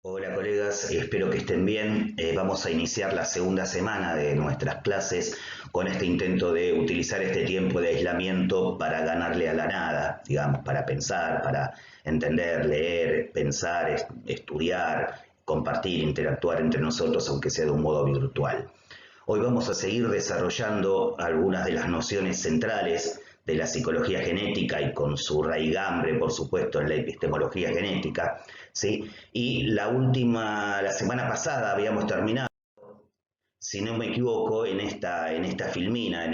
Hola colegas, espero que estén bien. Vamos a iniciar la segunda semana de nuestras clases con este intento de utilizar este tiempo de aislamiento para ganarle a la nada, digamos, para pensar, para entender, leer, pensar, estudiar, compartir, interactuar entre nosotros, aunque sea de un modo virtual. Hoy vamos a seguir desarrollando algunas de las nociones centrales de la psicología genética y con su raigambre, por supuesto, en la epistemología genética, ¿sí? Y la semana pasada habíamos terminado, si no me equivoco, en esta filmina, en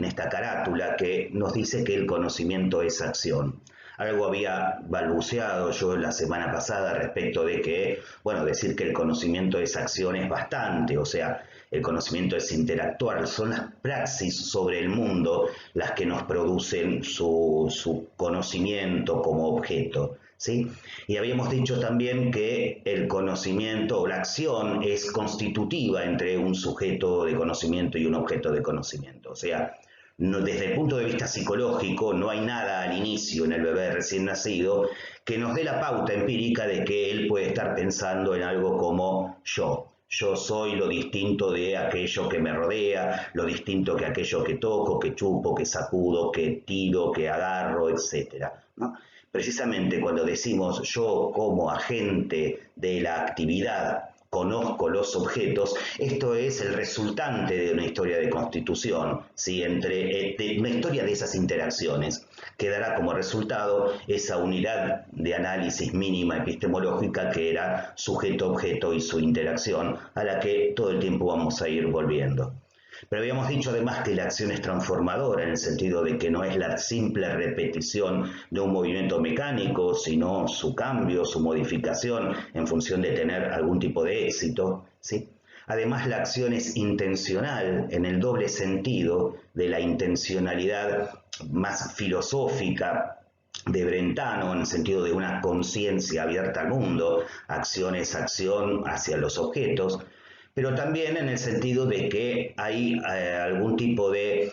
esta carátula que nos dice que el conocimiento es acción. Algo había balbuceado yo la semana pasada respecto de que, bueno, decir que el conocimiento es acción es bastante, o sea, el conocimiento es interactuar, son las praxis sobre el mundo las que nos producen su conocimiento como objeto, ¿sí? Y habíamos dicho también que el conocimiento o la acción es constitutiva entre un sujeto de conocimiento y un objeto de conocimiento. O sea, no, desde el punto de vista psicológico, no hay nada al inicio en el bebé recién nacido que nos dé la pauta empírica de que él puede estar pensando en algo como yo. Yo soy lo distinto de aquello que me rodea, lo distinto que aquello que toco, que chupo, que sacudo, que tiro, que agarro, etcétera, ¿no? Precisamente cuando decimos yo como agente de la actividad conozco los objetos, esto es el resultante de una historia de constitución, ¿sí? De una historia de esas interacciones, que dará como resultado esa unidad de análisis mínima epistemológica que era sujeto-objeto y su interacción, a la que todo el tiempo vamos a ir volviendo. Pero habíamos dicho además que la acción es transformadora en el sentido de que no es la simple repetición de un movimiento mecánico, sino su cambio, su modificación en función de tener algún tipo de éxito, ¿sí? Además, la acción es intencional en el doble sentido de la intencionalidad más filosófica de Brentano, en el sentido de una conciencia abierta al mundo, acción es acción hacia los objetos, pero también en el sentido de que hay algún tipo de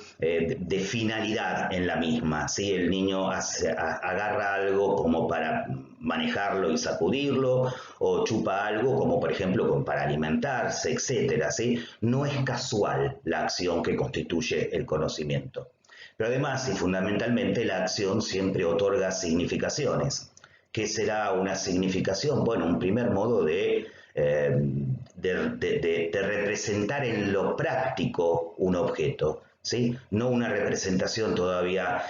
finalidad en la misma, ¿sí? El niño agarra algo como para manejarlo y sacudirlo, o chupa algo como por ejemplo para alimentarse, etcétera, ¿sí? No es casual la acción que constituye el conocimiento. Pero además y fundamentalmente la acción siempre otorga significaciones. ¿Qué será una significación? Bueno, un primer modo de representar en lo práctico un objeto, ¿sí? No una representación todavía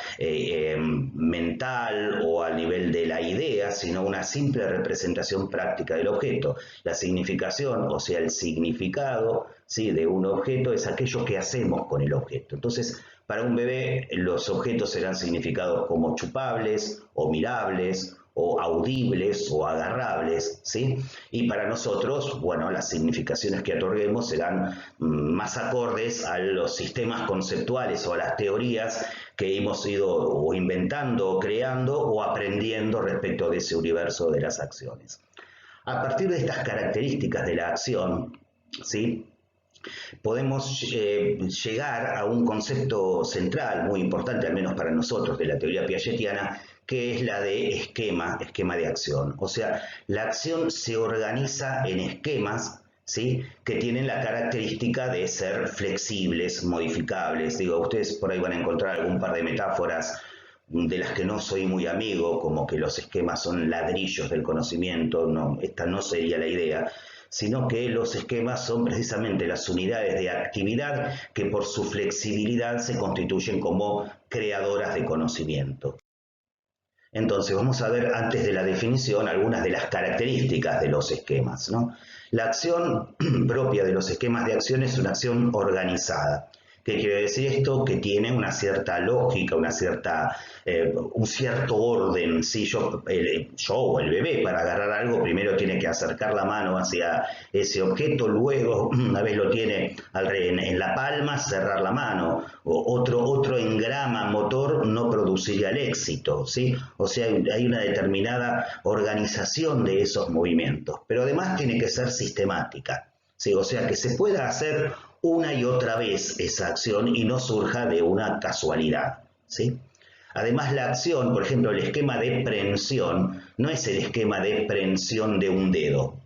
mental o a nivel de la idea, sino una simple representación práctica del objeto. La significación, o sea, el significado, ¿sí?, de un objeto es aquello que hacemos con el objeto. Entonces, para un bebé, los objetos serán significados como chupables o mirables o audibles o agarrables, ¿sí? Y para nosotros, bueno, las significaciones que otorguemos serán más acordes a los sistemas conceptuales o a las teorías que hemos ido o inventando o creando o aprendiendo respecto de ese universo de las acciones. A partir de estas características de la acción, ¿sí?, podemos llegar a un concepto central muy importante, al menos para nosotros, de la teoría piagetiana, que es la de esquema de acción. O sea, la acción se organiza en esquemas, ¿sí?, que tienen la característica de ser flexibles, modificables. Digo, ustedes por ahí van a encontrar algún par de metáforas de las que no soy muy amigo, como que los esquemas son ladrillos del conocimiento. No, esta no sería la idea, sino que los esquemas son precisamente las unidades de actividad que por su flexibilidad se constituyen como creadoras de conocimiento. Entonces vamos a ver antes de la definición algunas de las características de los esquemas, ¿no? La acción propia de los esquemas de acción es una acción organizada. ¿Qué quiere decir esto? Que tiene una cierta lógica, un cierto orden. Si yo o el bebé para agarrar algo primero tiene que acercar la mano hacia ese objeto, luego una vez lo tiene en la palma, cerrar la mano. Otro engrama motor no produciría el éxito, ¿sí? O sea, hay una determinada organización de esos movimientos, pero además tiene que ser sistemática, ¿sí? O sea, que se pueda hacer una y otra vez esa acción y no surja de una casualidad, ¿sí? Además, la acción, por ejemplo, el esquema de prehensión, no es el esquema de prehensión de un dedo,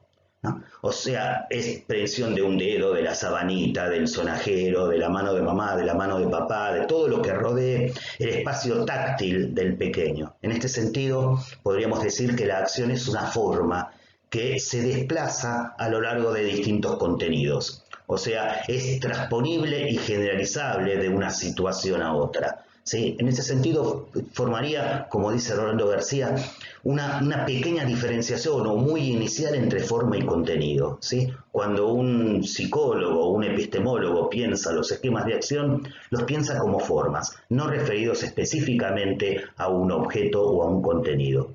¿no? O sea, es prehensión de un dedo, de la sabanita, del sonajero, de la mano de mamá, de la mano de papá, de todo lo que rodee el espacio táctil del pequeño. En este sentido, podríamos decir que la acción es una forma que se desplaza a lo largo de distintos contenidos. O sea, es transponible y generalizable de una situación a otra. ¿Sí? En ese sentido, formaría, como dice Rolando García, una pequeña diferenciación o muy inicial entre forma y contenido. ¿Sí? Cuando un psicólogo o un epistemólogo piensa los esquemas de acción, los piensa como formas, no referidos específicamente a un objeto o a un contenido.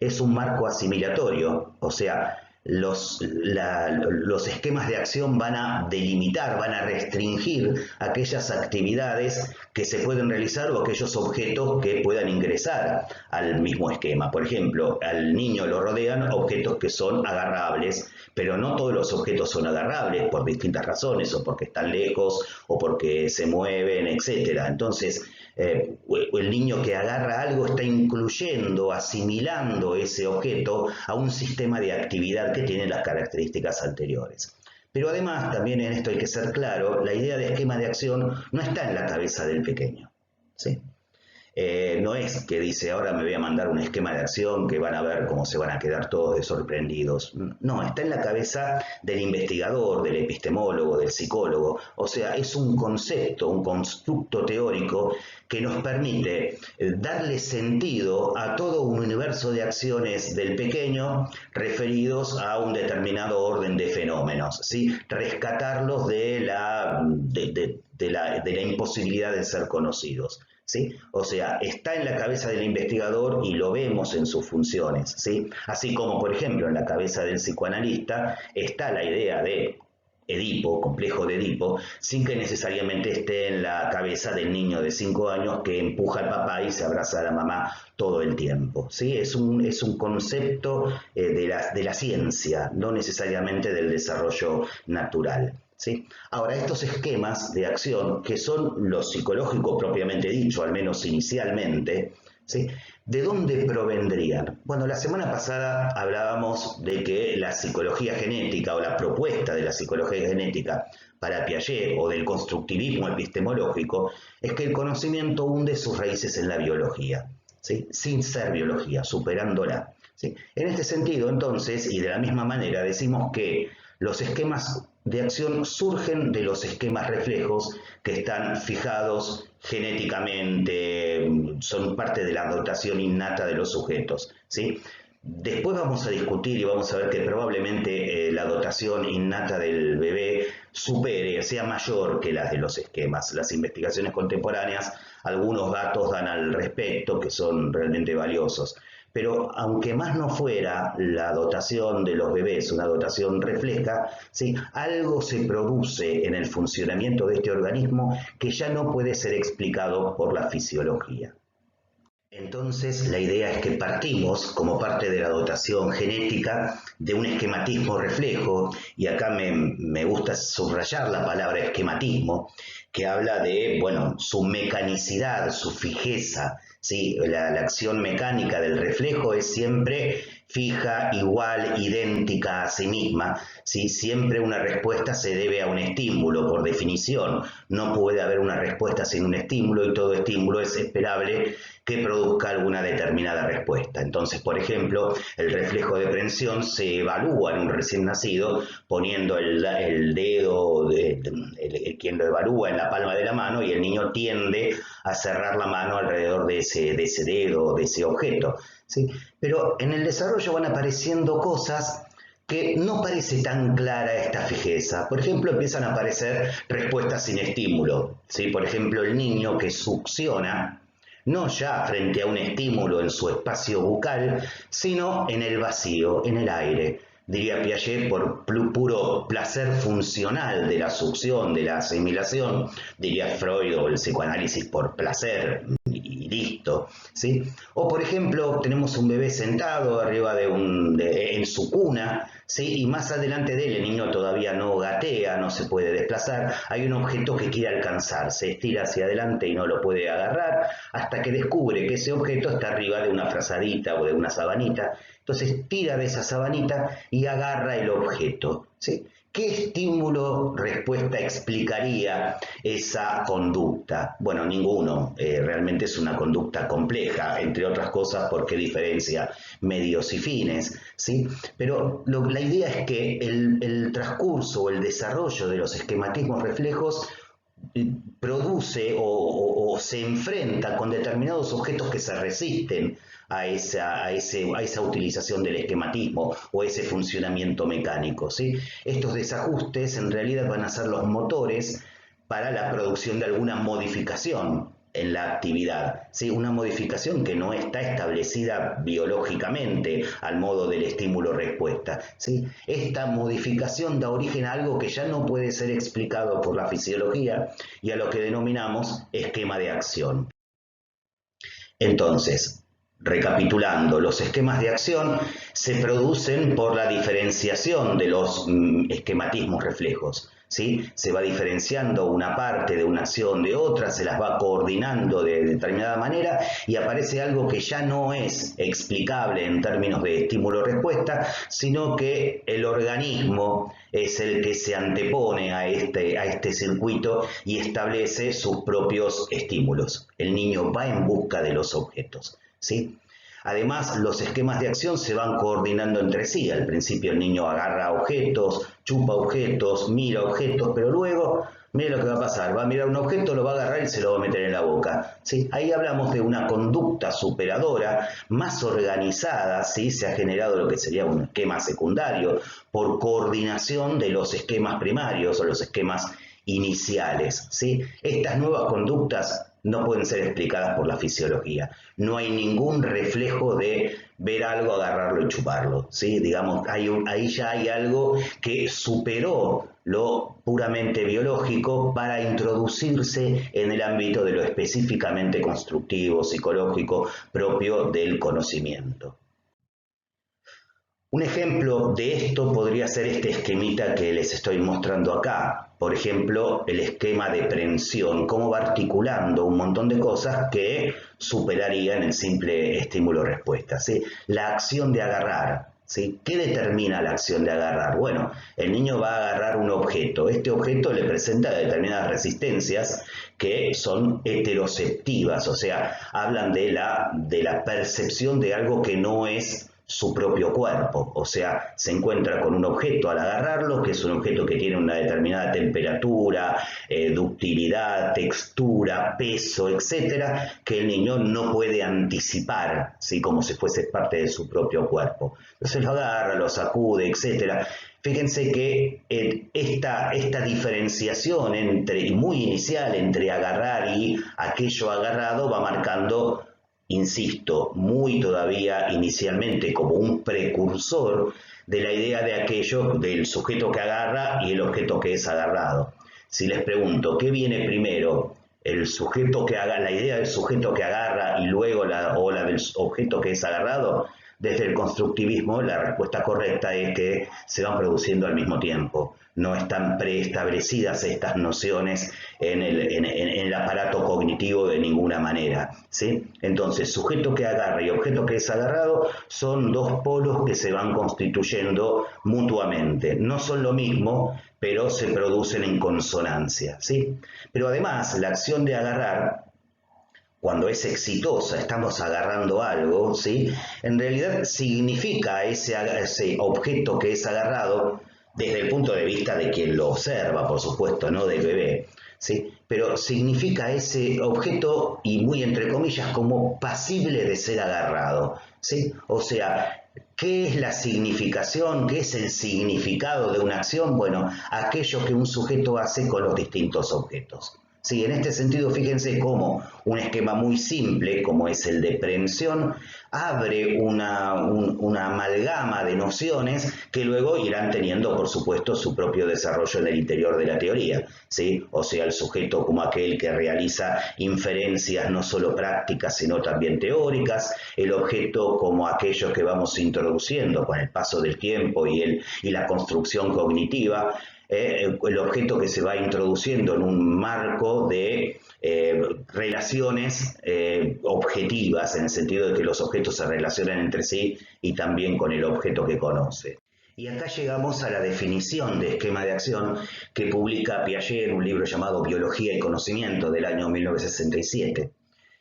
Es un marco asimilatorio, o sea, los esquemas de acción van a delimitar, van a restringir aquellas actividades que se pueden realizar o aquellos objetos que puedan ingresar al mismo esquema. Por ejemplo, al niño lo rodean objetos que son agarrables, pero no todos los objetos son agarrables por distintas razones, o porque están lejos, o porque se mueven, etc. Entonces, el niño que agarra algo está incluyendo, asimilando ese objeto a un sistema de actividad que tiene las características anteriores. Pero además, también en esto hay que ser claro, la idea de esquema de acción no está en la cabeza del pequeño, ¿sí? No es que dice, ahora me voy a mandar un esquema de acción que van a ver cómo se van a quedar todos de sorprendidos. No, está en la cabeza del investigador, del epistemólogo, del psicólogo. O sea, es un concepto, un constructo teórico que nos permite darle sentido a todo un universo de acciones del pequeño referidos a un determinado orden de fenómenos, ¿sí? Rescatarlos de la imposibilidad de ser conocidos. ¿Sí? O sea, está en la cabeza del investigador y lo vemos en sus funciones, ¿sí? Así como, por ejemplo, en la cabeza del psicoanalista está la idea de Edipo, complejo de Edipo, sin que necesariamente esté en la cabeza del niño de 5 años que empuja al papá y se abraza a la mamá todo el tiempo, ¿sí? Es un concepto de la ciencia, no necesariamente del desarrollo natural. ¿Sí? Ahora, estos esquemas de acción, que son lo psicológico propiamente dicho, al menos inicialmente, ¿sí? ¿De dónde provendrían? Bueno, la semana pasada hablábamos de que la psicología genética o la propuesta de la psicología genética para Piaget o del constructivismo epistemológico es que el conocimiento hunde sus raíces en la biología, ¿sí? Sin ser biología, superándola, ¿sí? En este sentido, entonces, y de la misma manera, decimos que los esquemas de acción surgen de los esquemas reflejos que están fijados genéticamente, son parte de la dotación innata de los sujetos, ¿sí? Después vamos a discutir y vamos a ver que probablemente la dotación innata del bebé supere, sea mayor que las de los esquemas. Las investigaciones contemporáneas, algunos datos dan al respecto que son realmente valiosos. Pero aunque más no fuera la dotación de los bebés, una dotación refleja, ¿sí? Algo se produce en el funcionamiento de este organismo que ya no puede ser explicado por la fisiología. Entonces, la idea es que partimos, como parte de la dotación genética, de un esquematismo reflejo, y acá me gusta subrayar la palabra esquematismo, que habla de, bueno, su mecanicidad, su fijeza, ¿sí? La acción mecánica del reflejo es siempre fija, igual, idéntica a sí misma, ¿sí? Siempre una respuesta se debe a un estímulo, por definición. No puede haber una respuesta sin un estímulo y todo estímulo es esperable que produzca alguna determinada respuesta. Entonces, por ejemplo, el reflejo de prehensión se evalúa en un recién nacido poniendo el dedo, quien lo evalúa, en la palma de la mano, y el niño tiende a cerrar la mano alrededor de ese dedo, de ese objeto, ¿sí? Pero en el desarrollo van apareciendo cosas que no parece tan clara esta fijeza. Por ejemplo, empiezan a aparecer respuestas sin estímulo, ¿sí? Por ejemplo, el niño que succiona, no ya frente a un estímulo en su espacio bucal, sino en el vacío, en el aire. Diría Piaget, por puro placer funcional de la succión, de la asimilación. Diría Freud o el psicoanálisis por placer y listo, ¿sí? O por ejemplo, tenemos un bebé sentado arriba en su cuna, ¿sí? Y más adelante de él, el niño todavía no gatea, no se puede desplazar, hay un objeto que quiere alcanzar, se estira hacia adelante y no lo puede agarrar, hasta que descubre que ese objeto está arriba de una frazadita o de una sabanita. Entonces tira de esa sabanita y agarra el objeto, ¿sí? ¿Qué estímulo-respuesta explicaría esa conducta? Bueno, ninguno. Realmente es una conducta compleja, entre otras cosas porque diferencia medios y fines, ¿sí? Pero la idea es que el transcurso o el desarrollo de los esquematismos reflejos produce o se enfrenta con determinados objetos que se resisten a esa utilización del esquematismo o ese funcionamiento mecánico, ¿sí? Estos desajustes en realidad van a ser los motores para la producción de alguna modificación en la actividad, ¿sí? Una modificación que no está establecida biológicamente al modo del estímulo-respuesta, ¿sí? Esta modificación da origen a algo que ya no puede ser explicado por la fisiología y a lo que denominamos esquema de acción. Entonces, recapitulando, los esquemas de acción se producen por la diferenciación de los esquematismos reflejos, ¿sí? Se va diferenciando una parte de una acción de otra, se las va coordinando de determinada manera y aparece algo que ya no es explicable en términos de estímulo-respuesta, sino que el organismo es el que se antepone a este circuito y establece sus propios estímulos. El niño va en busca de los objetos, ¿sí? Además, los esquemas de acción se van coordinando entre sí. Al principio el niño agarra objetos, chupa objetos, mira objetos, pero luego, mire lo que va a pasar, va a mirar un objeto, lo va a agarrar y se lo va a meter en la boca, ¿sí? Ahí hablamos de una conducta superadora, más organizada, ¿sí? Se ha generado lo que sería un esquema secundario por coordinación de los esquemas primarios o los esquemas iniciales, ¿sí? Estas nuevas conductas no pueden ser explicadas por la fisiología. No hay ningún reflejo de ver algo, agarrarlo y chuparlo, ¿sí? Digamos, ahí ya hay algo que superó lo puramente biológico para introducirse en el ámbito de lo específicamente constructivo, psicológico, propio del conocimiento. Un ejemplo de esto podría ser este esquemita que les estoy mostrando acá. Por ejemplo, el esquema de prensión, cómo va articulando un montón de cosas que superarían el simple estímulo-respuesta, ¿sí? La acción de agarrar, ¿sí? ¿Qué determina la acción de agarrar? Bueno, el niño va a agarrar un objeto. Este objeto le presenta determinadas resistencias que son heteroceptivas, o sea, hablan de la percepción de algo que no es su propio cuerpo, o sea, se encuentra con un objeto al agarrarlo, que es un objeto que tiene una determinada temperatura, ductilidad, textura, peso, etcétera, que el niño no puede anticipar, ¿sí? Como si fuese parte de su propio cuerpo. Entonces lo agarra, lo sacude, etcétera. Fíjense que esta diferenciación muy inicial entre agarrar y aquello agarrado va marcando, insisto, muy todavía inicialmente como un precursor de la idea de aquello del sujeto que agarra y el objeto que es agarrado. Si les pregunto, ¿qué viene primero? ¿El sujeto que haga, la idea del sujeto que agarra y luego la del objeto que es agarrado? Desde el constructivismo, la respuesta correcta es que se van produciendo al mismo tiempo. No están preestablecidas estas nociones en el aparato cognitivo de ninguna manera, ¿sí? Entonces, sujeto que agarra y objeto que es agarrado son dos polos que se van constituyendo mutuamente. No son lo mismo, pero se producen en consonancia, ¿sí? Pero además, la acción de agarrar, cuando es exitosa, estamos agarrando algo, ¿sí? En realidad significa ese objeto que es agarrado desde el punto de vista de quien lo observa, por supuesto, no del bebé, ¿sí? Pero significa ese objeto, y muy entre comillas, como pasible de ser agarrado, ¿sí? O sea, ¿qué es la significación? ¿Qué es el significado de una acción? Bueno, aquello que un sujeto hace con los distintos objetos, Sí, en este sentido, fíjense cómo un esquema muy simple, como es el de prevención, abre una amalgama de nociones que luego irán teniendo, por supuesto, su propio desarrollo en el interior de la teoría, ¿sí? O sea, el sujeto como aquel que realiza inferencias no solo prácticas, sino también teóricas, el objeto como aquellos que vamos introduciendo con el paso del tiempo y la construcción cognitiva, el objeto que se va introduciendo en un marco de relaciones objetivas, en el sentido de que los objetos se relacionan entre sí y también con el objeto que conoce. Y acá llegamos a la definición de esquema de acción que publica Piaget en un libro llamado Biología y Conocimiento del año 1967.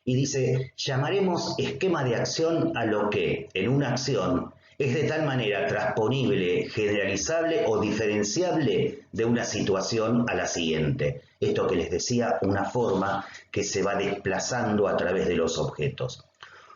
Y dice, llamaremos esquema de acción a lo que, en una acción, es de tal manera transponible, generalizable o diferenciable de una situación a la siguiente. Esto que les decía, una forma que se va desplazando a través de los objetos.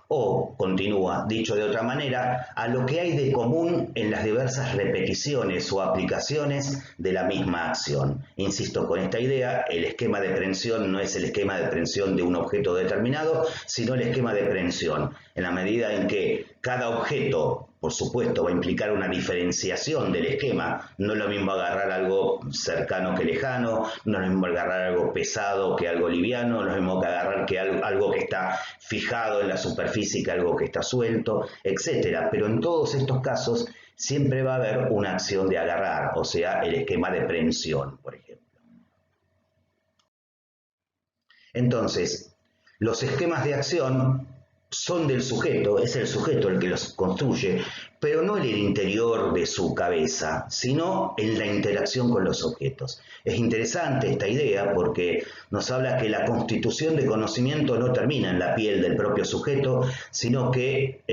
O, continúa, dicho de otra manera, a lo que hay de común en las diversas repeticiones o aplicaciones de la misma acción. Insisto con esta idea, el esquema de prehensión no es el esquema de prehensión de un objeto determinado, sino el esquema de prehensión, en la medida en que cada objeto, por supuesto, va a implicar una diferenciación del esquema. No es lo mismo agarrar algo cercano que lejano, no es lo mismo agarrar algo pesado que algo liviano, no es lo mismo que agarrar que algo que está fijado en la superficie que algo que está suelto, etc. Pero en todos estos casos siempre va a haber una acción de agarrar, o sea, el esquema de prehensión, por ejemplo. Entonces, los esquemas de acción son del sujeto, es el sujeto el que los construye, pero no en el interior de su cabeza, sino en la interacción con los objetos. Es interesante esta idea porque nos habla que la constitución de conocimiento no termina en la piel del propio sujeto, sino que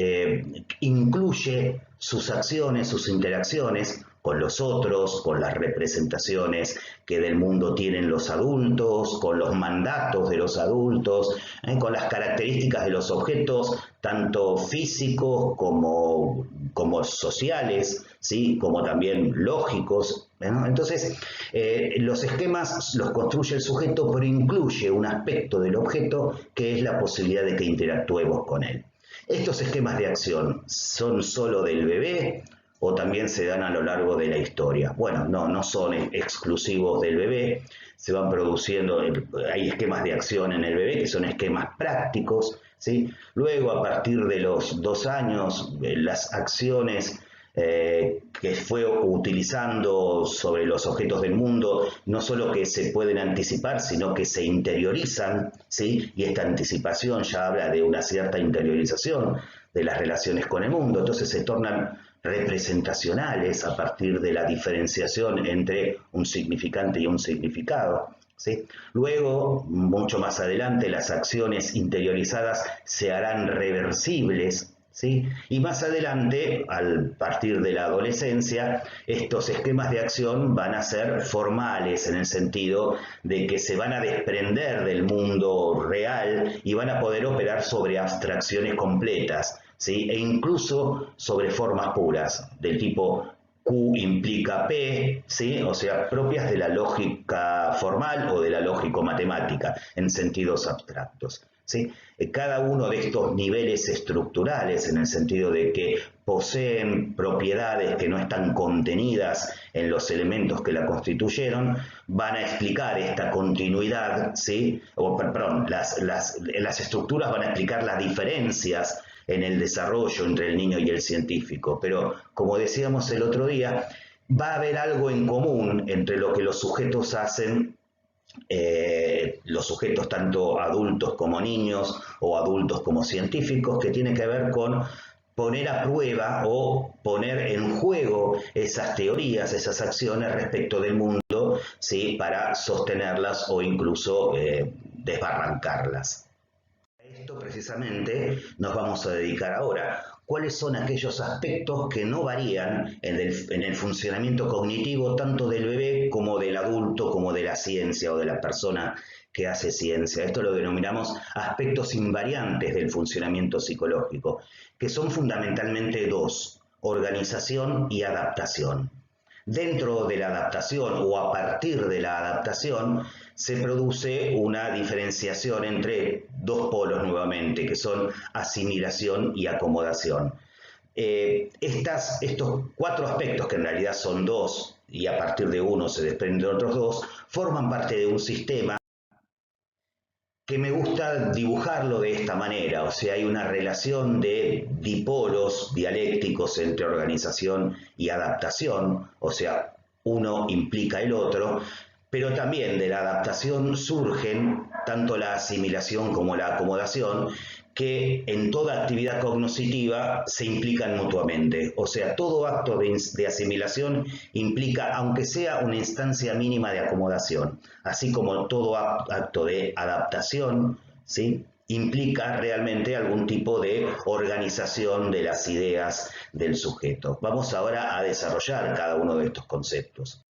incluye sus acciones, sus interacciones con los otros, con las representaciones que del mundo tienen los adultos, con los mandatos de los adultos, con las características de los objetos, tanto físicos como sociales, ¿sí? Como también lógicos. ¿No? Entonces, los esquemas los construye el sujeto, pero incluye un aspecto del objeto que es la posibilidad de que interactuemos con él. Estos esquemas de acción son solo del bebé, o también se dan a lo largo de la historia. Bueno, no son exclusivos del bebé, se van produciendo, hay esquemas de acción en el bebé que son esquemas prácticos, ¿sí? Luego, a partir de los 2 años, las acciones que fue utilizando sobre los objetos del mundo, no solo que se pueden anticipar, sino que se interiorizan, ¿sí? Y esta anticipación ya habla de una cierta interiorización de las relaciones con el mundo, entonces se tornan representacionales a partir de la diferenciación entre un significante y un significado, ¿sí? Luego, mucho más adelante, las acciones interiorizadas se harán reversibles, ¿sí? Y más adelante, al partir de la adolescencia, estos esquemas de acción van a ser formales en el sentido de que se van a desprender del mundo real y van a poder operar sobre abstracciones completas, ¿sí? E incluso sobre formas puras, del tipo Q implica P, ¿sí? O sea, propias de la lógica formal o de la lógico-matemática en sentidos abstractos, ¿sí? Cada uno de estos niveles estructurales, en el sentido de que poseen propiedades que no están contenidas en los elementos que la constituyeron, van a explicar esta continuidad, ¿sí? Perdón, las estructuras van a explicar las diferencias en el desarrollo entre el niño y el científico, pero como decíamos el otro día, va a haber algo en común entre lo que los sujetos hacen, los sujetos tanto adultos como niños o adultos como científicos, que tiene que ver con poner a prueba o poner en juego esas teorías, esas acciones respecto del mundo, ¿sí? Para sostenerlas o incluso desbarrancarlas. Esto precisamente nos vamos a dedicar ahora. ¿Cuáles son aquellos aspectos que no varían en el funcionamiento cognitivo tanto del bebé como del adulto, como de la ciencia o de la persona que hace ciencia? Esto lo denominamos aspectos invariantes del funcionamiento psicológico, que son fundamentalmente dos: organización y adaptación. Dentro de la adaptación o a partir de la adaptación se produce una diferenciación entre dos polos nuevamente, que son asimilación y acomodación. Estos cuatro aspectos, que en realidad son dos, y a partir de uno se desprenden otros dos, forman parte de un sistema que me gusta dibujarlo de esta manera, o sea, hay una relación de dipolos dialécticos entre organización y adaptación, o sea, uno implica el otro, pero también de la adaptación surgen tanto la asimilación como la acomodación, que en toda actividad cognitiva se implican mutuamente. O sea, todo acto de asimilación implica, aunque sea una instancia mínima de acomodación, así como todo acto de adaptación, ¿sí?, implica realmente algún tipo de organización de las ideas del sujeto. Vamos ahora a desarrollar cada uno de estos conceptos.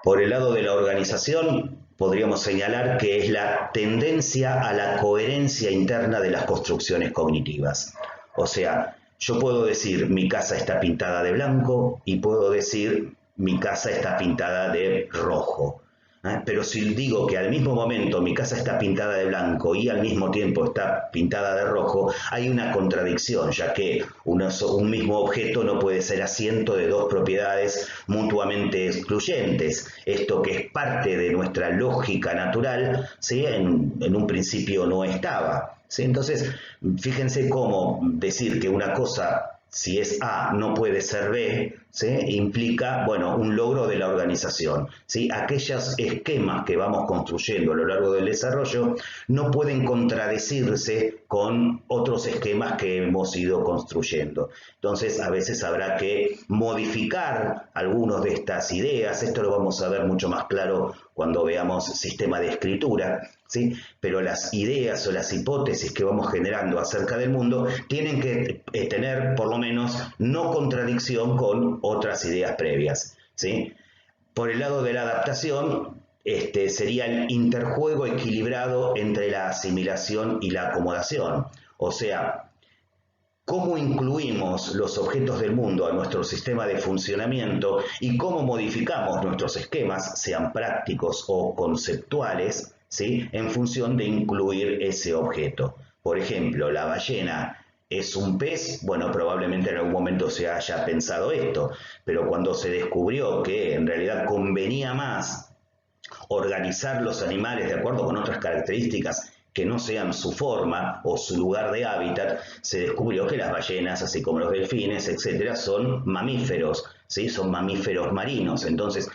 Por el lado de la organización, podríamos señalar que es la tendencia a la coherencia interna de las construcciones cognitivas. O sea, yo puedo decir mi casa está pintada de blanco y puedo decir mi casa está pintada de rojo. Pero si digo que al mismo momento mi casa está pintada de blanco y al mismo tiempo está pintada de rojo, hay una contradicción, ya que un mismo objeto no puede ser asiento de dos propiedades mutuamente excluyentes. Esto, que es parte de nuestra lógica natural, ¿sí?, en un principio no estaba, ¿sí? Entonces, fíjense cómo decir que una cosa, si es A, no puede ser B, ¿sí?, implica, bueno, un logro de la organización, ¿sí? Aquellos esquemas que vamos construyendo a lo largo del desarrollo no pueden contradecirse con otros esquemas que hemos ido construyendo. Entonces, a veces habrá que modificar algunas de estas ideas. Esto lo vamos a ver mucho más claro cuando veamos sistema de escritura, ¿sí? Pero las ideas o las hipótesis que vamos generando acerca del mundo tienen que tener, por lo menos, no contradicción con otras ideas previas, ¿sí? Por el lado de la adaptación, sería el interjuego equilibrado entre la asimilación y la acomodación. O sea, cómo incluimos los objetos del mundo a nuestro sistema de funcionamiento y cómo modificamos nuestros esquemas, sean prácticos o conceptuales, ¿sí?, en función de incluir ese objeto. Por ejemplo, la ballena es un pez. Bueno, probablemente en algún momento se haya pensado esto, pero cuando se descubrió que en realidad convenía más organizar los animales de acuerdo con otras características que no sean su forma o su lugar de hábitat, se descubrió que las ballenas, así como los delfines, etcétera, son mamíferos, ¿sí? Son mamíferos marinos. Entonces,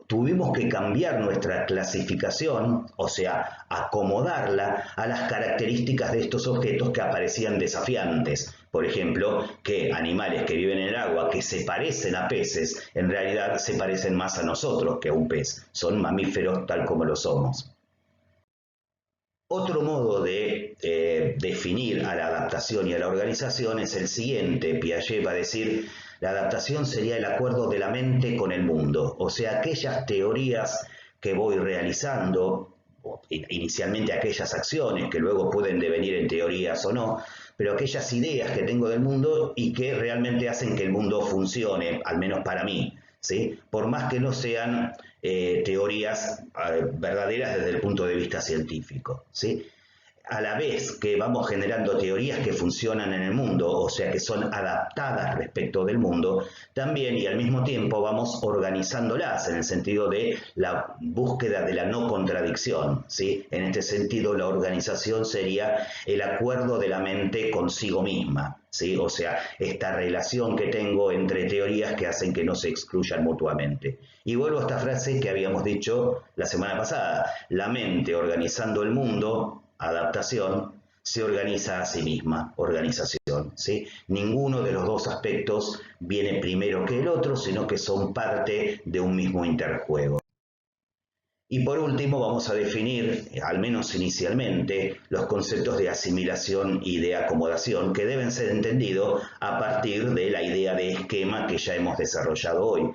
tuvimos que cambiar nuestra clasificación, o sea, acomodarla a las características de estos objetos que aparecían desafiantes. Por ejemplo, que animales que viven en el agua, que se parecen a peces, en realidad se parecen más a nosotros que a un pez. Son mamíferos tal como lo somos. Otro modo de definir a la adaptación y a la organización es el siguiente. Piaget va a decir: la adaptación sería el acuerdo de la mente con el mundo, o sea, aquellas teorías que voy realizando, inicialmente aquellas acciones que luego pueden devenir en teorías o no, pero aquellas ideas que tengo del mundo y que realmente hacen que el mundo funcione, al menos para mí, ¿sí? Por más que no sean teorías verdaderas desde el punto de vista científico, ¿sí? A la vez que vamos generando teorías que funcionan en el mundo, o sea, que son adaptadas respecto del mundo, también y al mismo tiempo vamos organizándolas en el sentido de la búsqueda de la no contradicción, ¿sí? En este sentido, la organización sería el acuerdo de la mente consigo misma, ¿sí? O sea, esta relación que tengo entre teorías que hacen que no se excluyan mutuamente. Y vuelvo a esta frase que habíamos dicho la semana pasada: la mente organizando el mundo, adaptación, se organiza a sí misma, organización, ¿sí? Ninguno de los dos aspectos viene primero que el otro, sino que son parte de un mismo interjuego. Y por último vamos a definir, al menos inicialmente, los conceptos de asimilación y de acomodación, que deben ser entendidos a partir de la idea de esquema que ya hemos desarrollado hoy.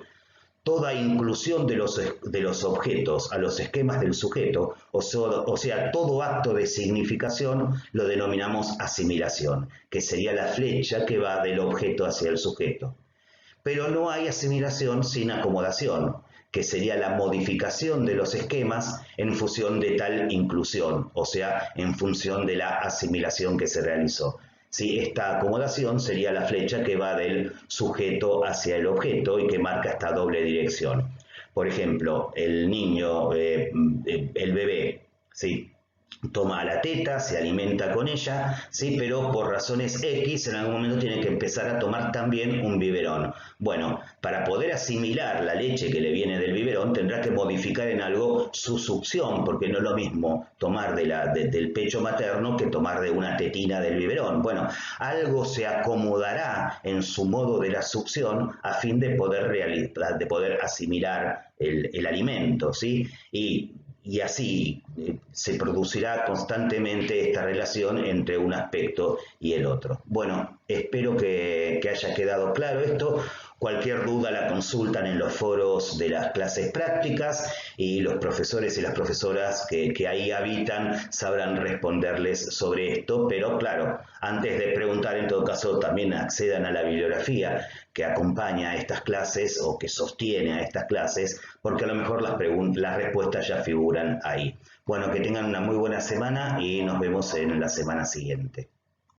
Toda inclusión de los objetos a los esquemas del sujeto, o sea, todo acto de significación, lo denominamos asimilación, que sería la flecha que va del objeto hacia el sujeto. pero no hay asimilación sin acomodación, que sería la modificación de los esquemas en función de tal inclusión, o sea, en función de la asimilación que se realizó. ¿Sí? Esta acomodación sería la flecha que va del sujeto hacia el objeto y que marca esta doble dirección. Por ejemplo, el niño, el bebé, ¿sí? Toma la teta, se alimenta con ella, ¿sí? Pero por razones X en algún momento tiene que empezar a tomar también un biberón. Bueno, para poder asimilar la leche que le viene del biberón tendrá que modificar en algo su succión, porque no es lo mismo tomar del pecho materno que tomar de una tetina del biberón. Bueno, algo se acomodará en su modo de la succión a fin de poder asimilar el alimento, ¿sí? Y así se producirá constantemente esta relación entre un aspecto y el otro. Bueno, espero que haya quedado claro esto. Cualquier duda la consultan en los foros de las clases prácticas y los profesores y las profesoras que ahí habitan sabrán responderles sobre esto, pero claro, antes de preguntar en todo caso también accedan a la bibliografía que acompaña a estas clases o que sostiene a estas clases, porque a lo mejor las respuestas ya figuran ahí. Bueno, que tengan una muy buena semana y nos vemos en la semana siguiente.